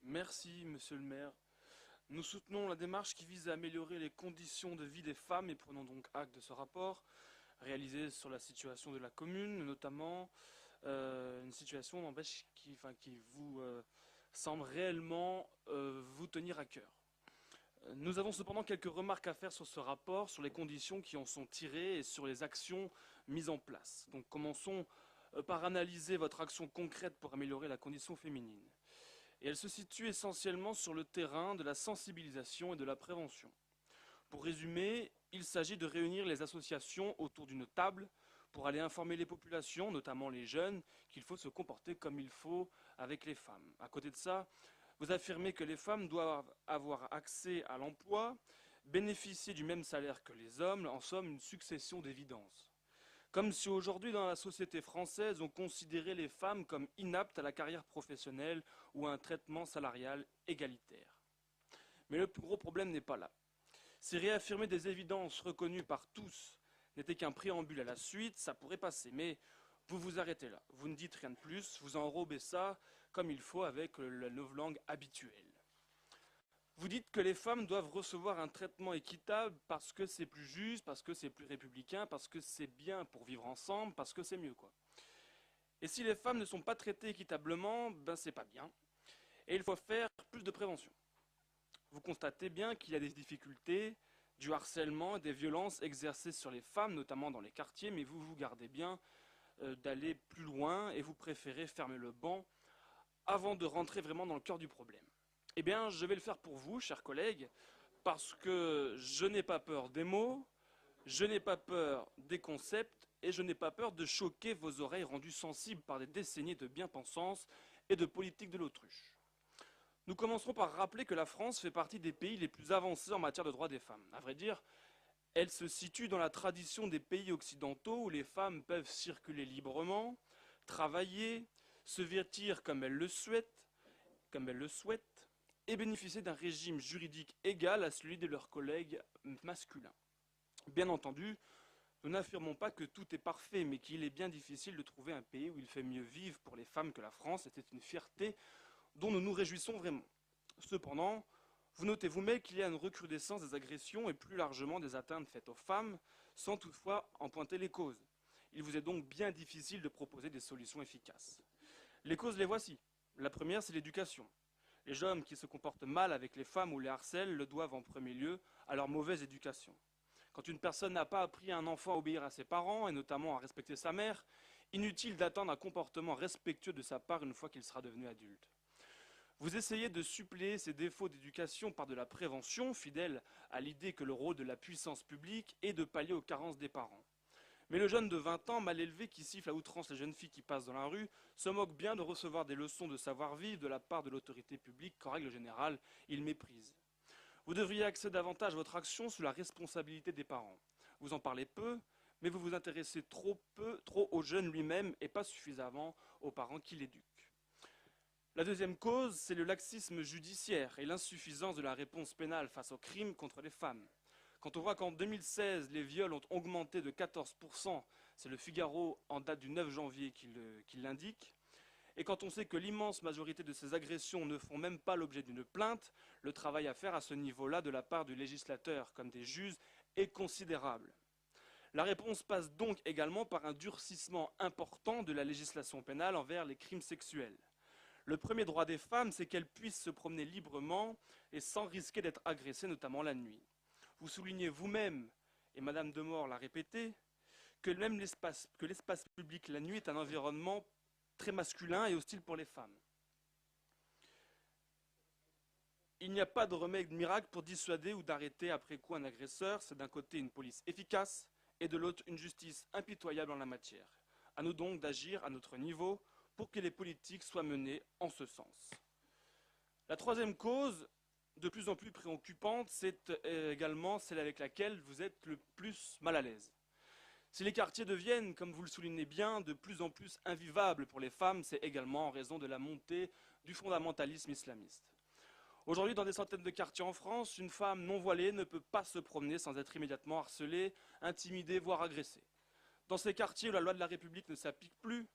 Merci, monsieur le maire. Nous soutenons la démarche qui vise à améliorer les conditions de vie des femmes et prenons donc acte de ce rapport réalisé sur la situation de la commune, notamment une situation qui vous semble réellement vous tenir à cœur. Nous avons cependant quelques remarques à faire sur ce rapport, sur les conditions qui en sont tirées et sur les actions mises en place. Donc commençons par analyser votre action concrète pour améliorer la condition féminine. Et elle se situe essentiellement sur le terrain de la sensibilisation et de la prévention. Pour résumer, il s'agit de réunir les associations autour d'une table pour aller informer les populations, notamment les jeunes, qu'il faut se comporter comme il faut avec les femmes. À côté de ça, vous affirmez que les femmes doivent avoir accès à l'emploi, bénéficier du même salaire que les hommes, en somme une succession d'évidences. Comme si aujourd'hui dans la société française on considérait les femmes comme inaptes à la carrière professionnelle ou à un traitement salarial égalitaire. Mais le plus gros problème n'est pas là. Si réaffirmer des évidences reconnues par tous n'était qu'un préambule à la suite, ça pourrait passer. Mais vous vous arrêtez là, vous ne dites rien de plus, vous enrobez ça comme il faut avec la novlangue habituelle. Vous dites que les femmes doivent recevoir un traitement équitable parce que c'est plus juste, parce que c'est plus républicain, parce que c'est bien pour vivre ensemble, parce que c'est mieux, quoi. Et si les femmes ne sont pas traitées équitablement, ben c'est pas bien. Et il faut faire plus de prévention. Vous constatez bien qu'il y a des difficultés, du harcèlement, des violences exercées sur les femmes, notamment dans les quartiers, mais vous vous gardez bien d'aller plus loin et vous préférez fermer le banc avant de rentrer vraiment dans le cœur du problème. Eh bien, je vais le faire pour vous, chers collègues, parce que je n'ai pas peur des mots, je n'ai pas peur des concepts et je n'ai pas peur de choquer vos oreilles rendues sensibles par des décennies de bien-pensance et de politique de l'autruche. Nous commencerons par rappeler que la France fait partie des pays les plus avancés en matière de droits des femmes. À vrai dire, elle se situe dans la tradition des pays occidentaux où les femmes peuvent circuler librement, travailler, se vêtir comme elles le souhaitent, et bénéficier d'un régime juridique égal à celui de leurs collègues masculins. Bien entendu, nous n'affirmons pas que tout est parfait, mais qu'il est bien difficile de trouver un pays où il fait mieux vivre pour les femmes que la France, et c'est une fierté dont nous nous réjouissons vraiment. Cependant, vous notez vous-même qu'il y a une recrudescence des agressions et plus largement des atteintes faites aux femmes, sans toutefois en pointer les causes. Il vous est donc bien difficile de proposer des solutions efficaces. Les causes, les voici. La première, c'est l'éducation. Les hommes qui se comportent mal avec les femmes ou les harcèlent le doivent en premier lieu à leur mauvaise éducation. Quand une personne n'a pas appris à un enfant à obéir à ses parents, et notamment à respecter sa mère, inutile d'attendre un comportement respectueux de sa part une fois qu'il sera devenu adulte. Vous essayez de suppléer ces défauts d'éducation par de la prévention, fidèle à l'idée que le rôle de la puissance publique est de pallier aux carences des parents. Mais le jeune de 20 ans, mal élevé, qui siffle à outrance les jeunes filles qui passent dans la rue, se moque bien de recevoir des leçons de savoir-vivre de la part de l'autorité publique qu'en règle générale, il méprise. Vous devriez axer davantage votre action sur la responsabilité des parents. Vous en parlez peu, mais vous vous intéressez trop au jeune lui-même et pas suffisamment aux parents qui l'éduquent. La deuxième cause, c'est le laxisme judiciaire et l'insuffisance de la réponse pénale face aux crimes contre les femmes. Quand on voit qu'en 2016, les viols ont augmenté de 14%, c'est le Figaro en date du 9 janvier qui l'indique, et quand on sait que l'immense majorité de ces agressions ne font même pas l'objet d'une plainte, le travail à faire à ce niveau-là de la part du législateur comme des juges est considérable. La réponse passe donc également par un durcissement important de la législation pénale envers les crimes sexuels. Le premier droit des femmes, c'est qu'elles puissent se promener librement et sans risquer d'être agressées, notamment la nuit. Vous soulignez vous-même, et Madame Demore l'a répété, que même l'espace public la nuit est un environnement très masculin et hostile pour les femmes. Il n'y a pas de remède miracle pour dissuader ou d'arrêter après coup un agresseur. C'est d'un côté une police efficace et de l'autre une justice impitoyable en la matière. À nous donc d'agir à notre niveau pour que les politiques soient menées en ce sens. La troisième cause, de plus en plus préoccupante, c'est également celle avec laquelle vous êtes le plus mal à l'aise. Si les quartiers deviennent, comme vous le soulignez bien, de plus en plus invivables pour les femmes, c'est également en raison de la montée du fondamentalisme islamiste. Aujourd'hui, dans des centaines de quartiers en France, une femme non voilée ne peut pas se promener sans être immédiatement harcelée, intimidée, voire agressée. Dans ces quartiers où la loi de la République ne s'applique plus,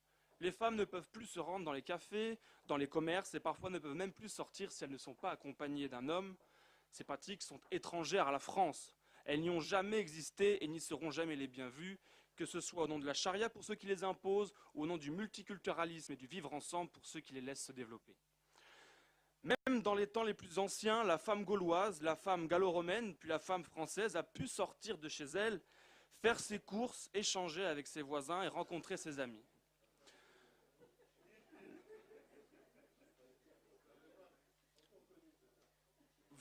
Les femmes ne peuvent plus se rendre dans les cafés, dans les commerces et parfois ne peuvent même plus sortir si elles ne sont pas accompagnées d'un homme. Ces pratiques sont étrangères à la France. Elles n'y ont jamais existé et n'y seront jamais les bienvenues, que ce soit au nom de la charia pour ceux qui les imposent ou au nom du multiculturalisme et du vivre ensemble pour ceux qui les laissent se développer. Même dans les temps les plus anciens, la femme gauloise, la femme gallo-romaine, puis la femme française a pu sortir de chez elle, faire ses courses, échanger avec ses voisins et rencontrer ses amis.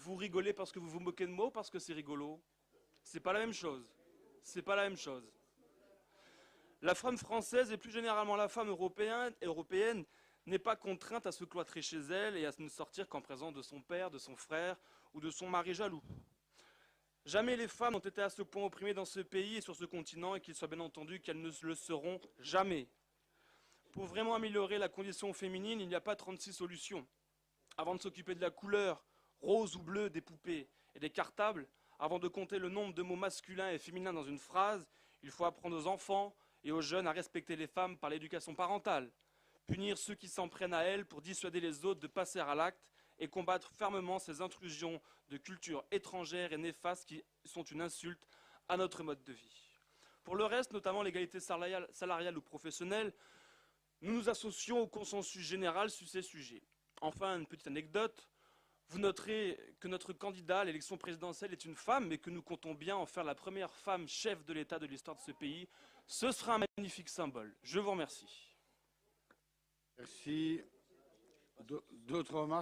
Vous rigolez parce que vous vous moquez de moi ou parce que c'est rigolo? C'est pas la même chose. C'est pas la même chose. La femme française et plus généralement la femme européenne n'est pas contrainte à se cloîtrer chez elle et à ne sortir qu'en présence de son père, de son frère ou de son mari jaloux. Jamais les femmes n'ont été à ce point opprimées dans ce pays et sur ce continent et qu'il soit bien entendu qu'elles ne le seront jamais. Pour vraiment améliorer la condition féminine, il n'y a pas 36 solutions. Avant de s'occuper de la couleur, rose ou bleue des poupées et des cartables, avant de compter le nombre de mots masculins et féminins dans une phrase, il faut apprendre aux enfants et aux jeunes à respecter les femmes par l'éducation parentale, punir ceux qui s'en prennent à elles pour dissuader les autres de passer à l'acte et combattre fermement ces intrusions de cultures étrangères et néfastes qui sont une insulte à notre mode de vie. Pour le reste, notamment l'égalité salariale ou professionnelle, nous nous associons au consensus général sur ces sujets. Enfin, une petite anecdote, vous noterez que notre candidat à l'élection présidentielle est une femme, mais que nous comptons bien en faire la première femme chef de l'État de l'histoire de ce pays. Ce sera un magnifique symbole. Je vous remercie. Merci. D'autres remarques?